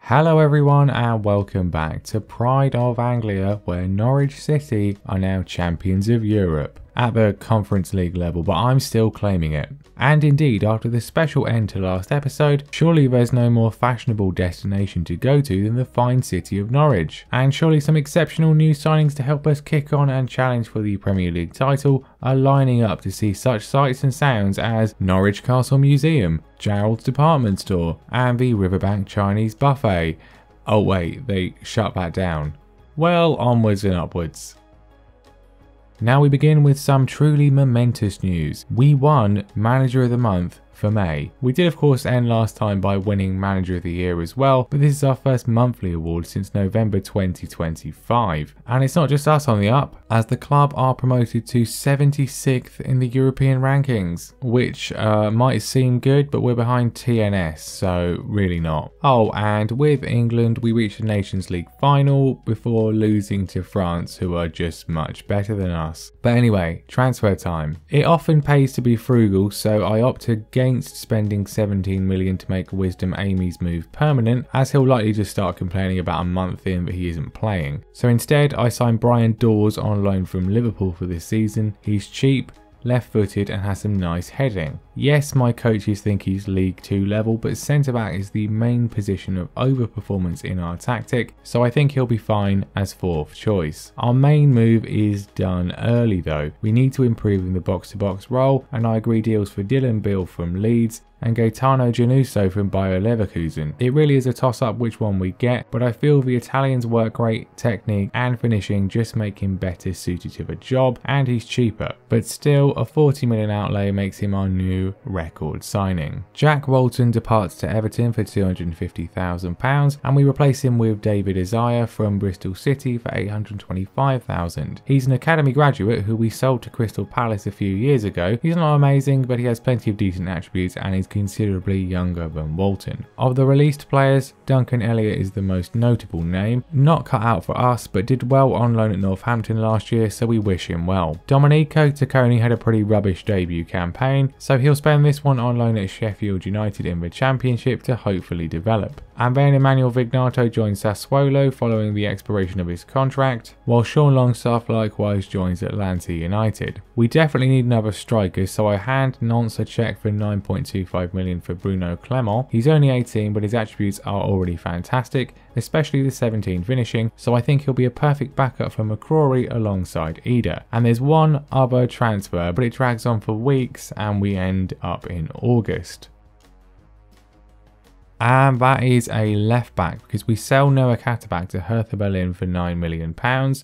Hello everyone and welcome back to Pride of Anglia, where Norwich City are now champions of Europe at the Conference League level, but I'm still claiming it. And indeed, after the special end to last episode, surely there's no more fashionable destination to go to than the fine city of Norwich. And surely some exceptional new signings to help us kick on and challenge for the Premier League title are lining up to see such sights and sounds as Norwich Castle Museum, Gerald's Department Store, and the Riverbank Chinese Buffet. Oh wait, they shut that down. Well, onwards and upwards. Now we begin with some truly momentous news. We won Manager of the Month for May. We did of course end last time by winning Manager of the Year as well, but this is our first monthly award since November 2025. And it's not just us on the up, as the club are promoted to 76th in the European rankings, which might seem good, but we're behind TNS, so really not. Oh, and with England we reached the Nations League final before losing to France, who are just much better than us. But anyway, transfer time. It often pays to be frugal, so I opt against spending 17 million to make Wisdom Amy's move permanent, as he'll likely just start complaining about a month in that he isn't playing. So instead I signed Brian Dawes on loan from Liverpool for this season. He's cheap, left-footed and has some nice heading. Yes, my coaches think he's League 2 level, but centre-back is the main position of overperformance in our tactic, so I think he'll be fine as fourth choice. Our main move is done early though. We need to improve in the box-to-box role, and I agree deals for Dylan Bill from Leeds and Gaetano Gianuso from Bayer Leverkusen. It really is a toss-up which one we get, but I feel the Italian's work rate, technique and finishing just make him better suited to the job, and he's cheaper. But still, a 40 million outlay makes him our new record signing. Jack Walton departs to Everton for £250,000 and we replace him with David Isaiah from Bristol City for £825,000. He's an academy graduate who we sold to Crystal Palace a few years ago. He's not amazing, but he has plenty of decent attributes and he's considerably younger than Walton. Of the released players, Duncan Elliott is the most notable name. Not cut out for us, but did well on loan at Northampton last year, so we wish him well. Domenico Tacconi had a pretty rubbish debut campaign, so he'll spend this one on loan at Sheffield United in the Championship to hopefully develop. And then Emmanuel Vignato joins Sassuolo following the expiration of his contract, while Sean Longstaff likewise joins Atlanta United. We definitely need another striker, so I hand Nance a cheque for 9.25 million for Bruno Clement. He's only 18, but his attributes are already fantastic, especially the 17 finishing, so I think he'll be a perfect backup for McCrory alongside Ida. And there's one other transfer, but it drags on for weeks and we end up in August. And that is a left back, because we sell Noah Katterbach to Hertha Berlin for £9 million,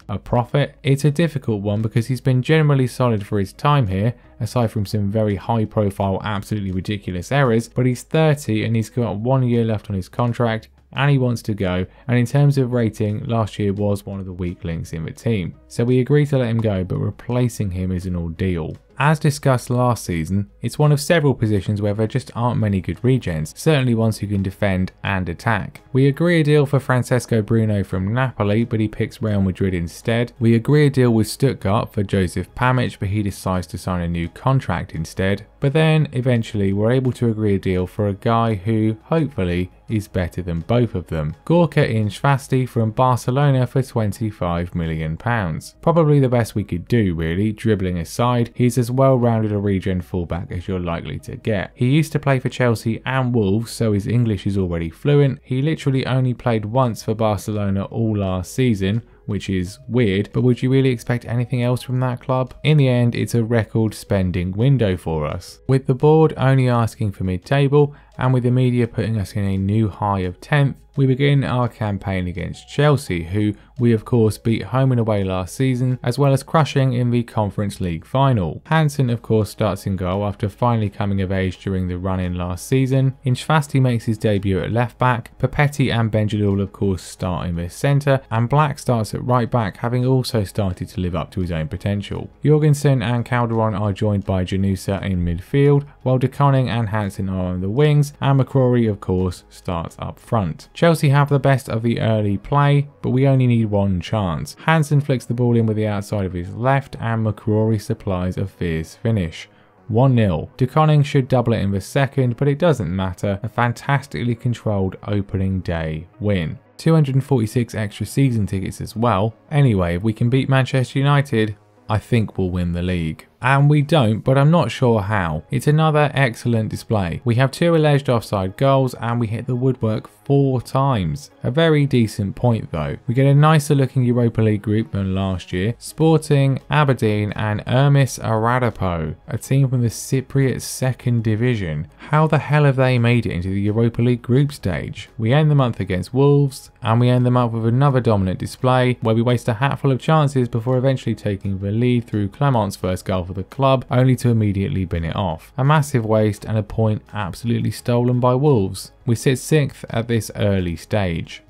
a profit. It's a difficult one because he's been generally solid for his time here, aside from some very high profile, absolutely ridiculous errors, but he's 30 and he's got 1 year left on his contract and he wants to go, and in terms of rating, last year was one of the weak links in the team. So we agreed to let him go, but replacing him is an ordeal. As discussed last season, it's one of several positions where there just aren't many good regens, certainly ones who can defend and attack. We agree a deal for Francesco Bruno from Napoli, but he picks Real Madrid instead. We agree a deal with Stuttgart for Joseph Pamic, but he decides to sign a new contract instead. But then, eventually, we're able to agree a deal for a guy who, hopefully, is better than both of them. Gorka Inchvasti from Barcelona for £25 million. Probably the best we could do really, dribbling aside. He's as well-rounded a regen fullback as you're likely to get. He used to play for Chelsea and Wolves, so his English is already fluent. He literally only played once for Barcelona all last season, which is weird, but would you really expect anything else from that club? In the end, it's a record spending window for us, with the board only asking for mid-table and with the media putting us in a new high of 10th. We begin our campaign against Chelsea, who we of course beat home and away last season, as well as crushing in the Conference League final. Hansen of course starts in goal after finally coming of age during the run-in last season. Inchvasti makes his debut at left back, Papetti and Benjadul of course start in the centre, and Black starts at right back, having also started to live up to his own potential. Jorgensen and Calderon are joined by Janusa in midfield, while De Koning and Hansen are on the wings, and McCrory of course starts up front. Chelsea have the best of the early play, but we only need one chance. Hansen flicks the ball in with the outside of his left and McCrory supplies a fierce finish. 1-0. De Koning should double it in the second, but it doesn't matter. A fantastically controlled opening day win. 246 extra season tickets as well. Anyway, if we can beat Manchester United, I think we'll win the league. And we don't, but I'm not sure how. It's another excellent display. We have 2 alleged offside goals and we hit the woodwork 4 times. A very decent point though. We get a nicer looking Europa League group than last year. Sporting, Aberdeen and Ermis Aradapo, a team from the Cypriot 2nd Division. How the hell have they made it into the Europa League group stage? We end the month against Wolves and we end the month with another dominant display where we waste a hatful of chances before eventually taking the lead through Clement's first goal for the club, only to immediately bin it off. A massive waste and a point absolutely stolen by Wolves. We sit 6th at this early stage.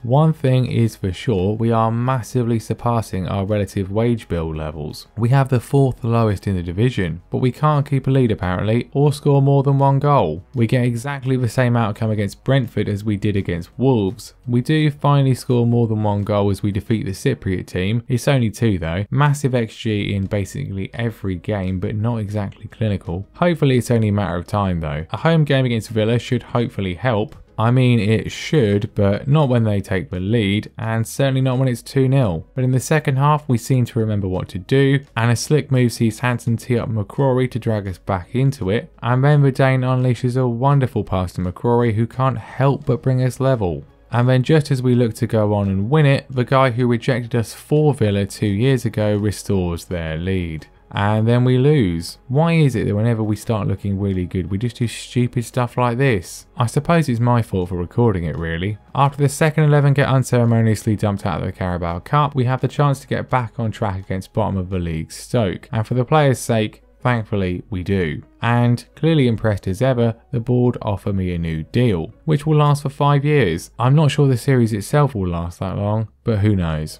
One thing is for sure, we are massively surpassing our relative wage bill levels. We have the 4th lowest in the division, but we can't keep a lead apparently, or score more than 1 goal. We get exactly the same outcome against Brentford as we did against Wolves. We do finally score more than 1 goal as we defeat the Cypriot team. It's only 2 though. Massive XG in basically every game, but not exactly clinical. Hopefully it's only a matter of time though. A home game against Villa should hopefully help. I mean, it should, but not when they take the lead, and certainly not when it's 2-0. But in the second half, we seem to remember what to do, and a slick move sees Hansen tee up McCrory to drag us back into it, and then the Dane unleashes a wonderful pass to McCrory who can't help but bring us level. And then just as we look to go on and win it, the guy who rejected us for Villa 2 years ago restores their lead. And then we lose. Why is it that whenever we start looking really good, we just do stupid stuff like this? I suppose it's my fault for recording it really. After the second 11 get unceremoniously dumped out of the Carabao Cup, we have the chance to get back on track against bottom of the league Stoke. And for the players' sake, thankfully we do. And clearly impressed as ever, the board offer me a new deal, which will last for 5 years. I'm not sure the series itself will last that long, but who knows.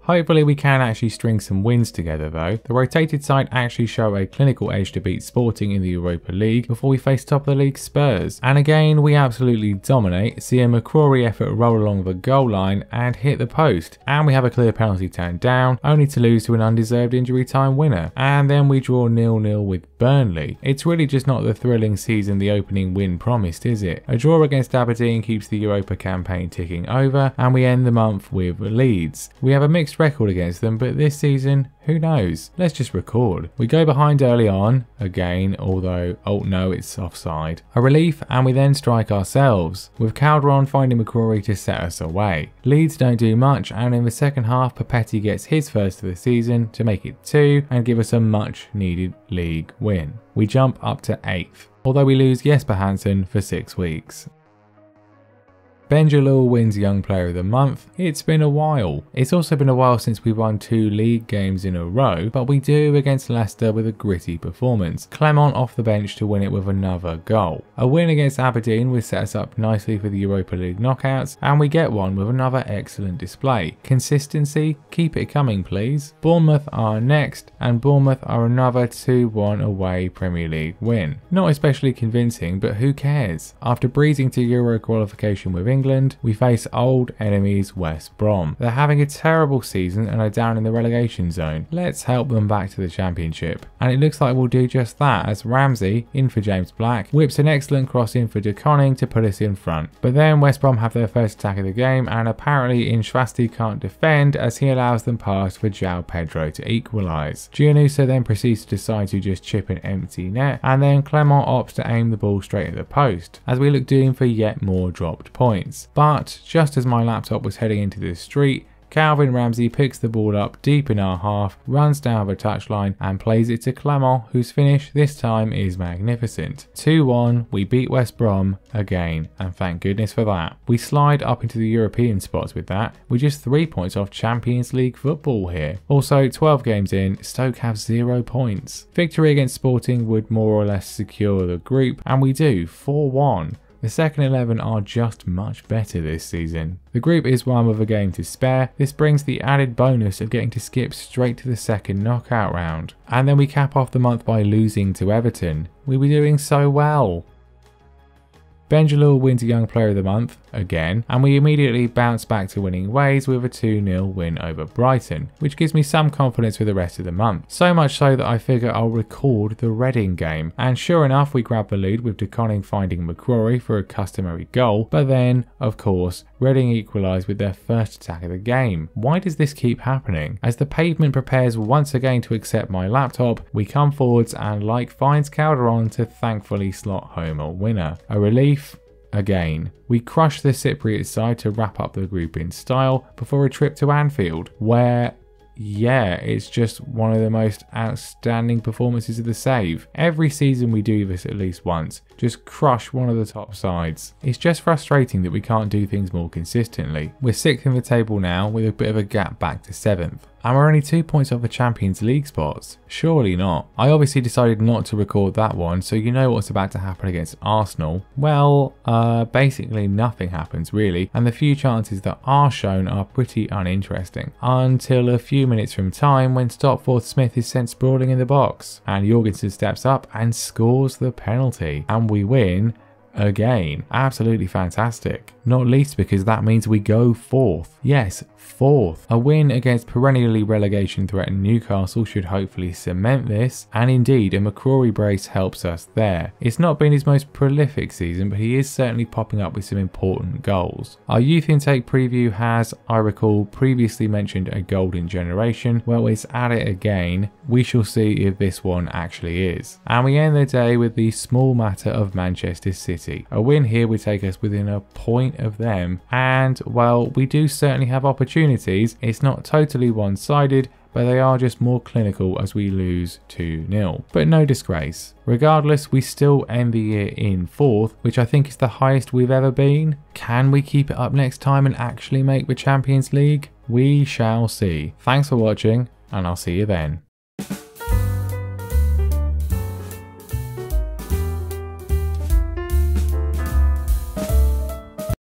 Hopefully we can actually string some wins together though. The rotated side actually show a clinical edge to beat Sporting in the Europa League before we face top of the league Spurs. And again we absolutely dominate, see a McCrory effort roll along the goal line and hit the post. And we have a clear penalty turned down, only to lose to an undeserved injury time winner. And then we draw 0-0 with Burnley. It's really just not the thrilling season the opening win promised, is it? A draw against Aberdeen keeps the Europa campaign ticking over and we end the month with Leeds. We have a mixed record against them, but this season, who knows? Let's just record. We go behind early on, again, although, oh no, it's offside. A relief, and we then strike ourselves, with Calderon finding McCrory to set us away. Leeds don't do much, and in the second half, Papetti gets his first of the season to make it 2 and give us a much needed league win. We jump up to 8th, although we lose Jesper Hansen for 6 weeks. Ben Jalil wins Young Player of the Month. It's been a while. It's also been a while since we won 2 league games in a row, but we do against Leicester with a gritty performance. Clement off the bench to win it with another goal. A win against Aberdeen will set us up nicely for the Europa League knockouts, and we get one with another excellent display. Consistency, keep it coming please. Bournemouth are next, and Bournemouth are another 2-1 away Premier League win. Not especially convincing, but who cares? After breezing to Euro qualification with England, we face old enemies West Brom. They're having a terrible season and are down in the relegation zone. Let's help them back to the Championship. And it looks like we'll do just that as Ramsey, in for James Black, whips an excellent cross in for De Koning to put us in front. But then West Brom have their first attack of the game and apparently Inchvasti can't defend as he allows them past for João Pedro to equalise. Giannusa then proceeds to decide to just chip an empty net, and then Clement opts to aim the ball straight at the post as we look doomed for yet more dropped points. But just as my laptop was heading into the street, Calvin Ramsey picks the ball up deep in our half, runs down the touchline and plays it to Clement, whose finish this time is magnificent. 2-1, we beat West Brom again, and thank goodness for that. We slide up into the European spots with that. We're just 3 points off Champions League football here. Also, 12 games in, Stoke have 0 points. Victory against Sporting would more or less secure the group, and we do, 4-1. The second 11 are just much better this season. The group is one with a game to spare. This brings the added bonus of getting to skip straight to the second knockout round. And then we cap off the month by losing to Everton. We were doing so well. Benjalul wins a Young Player of the Month, again, and we immediately bounce back to winning ways with a 2-0 win over Brighton, which gives me some confidence for the rest of the month. So much so that I figure I'll record the Reading game, and sure enough we grab the lead with De Koning finding McCrory for a customary goal, but then, of course, Reading equalise with their first attack of the game. Why does this keep happening? As the pavement prepares once again to accept my laptop, we come forwards and like finds Calderon to thankfully slot home a winner. A relief. Again, we crush the Cypriot side to wrap up the group in style before a trip to Anfield, where, yeah, it's just one of the most outstanding performances of the save. Every season we do this at least once, just crush one of the top sides. It's just frustrating that we can't do things more consistently. We're 6th in the table now with a bit of a gap back to 7th. And we're only 2 points off the Champions League spots. Surely not. I obviously decided not to record that one, so you know what's about to happen against Arsenal. Well, basically nothing happens really, and the few chances that are shown are pretty uninteresting. Until a few minutes from time when Stopforth Smith is sent sprawling in the box, and Jorgensen steps up and scores the penalty, and we win again. Absolutely fantastic. Not least because that means we go 4th. Yes, 4th. A win against perennially relegation threatened Newcastle should hopefully cement this, and indeed a McCrory brace helps us there. It's not been his most prolific season, but he is certainly popping up with some important goals. Our youth intake preview has, I recall, previously mentioned a golden generation. Well, it's at it again. We shall see if this one actually is. And we end the day with the small matter of Manchester City. A win here would take us within a point of them, and well, we do certainly have opportunities. It's not totally one-sided, but they are just more clinical as we lose 2-0. But no disgrace. Regardless, we still end the year in 4th, which I think is the highest we've ever been. Can we keep it up next time and actually make the Champions League? We shall see. Thanks for watching, and I'll see you then.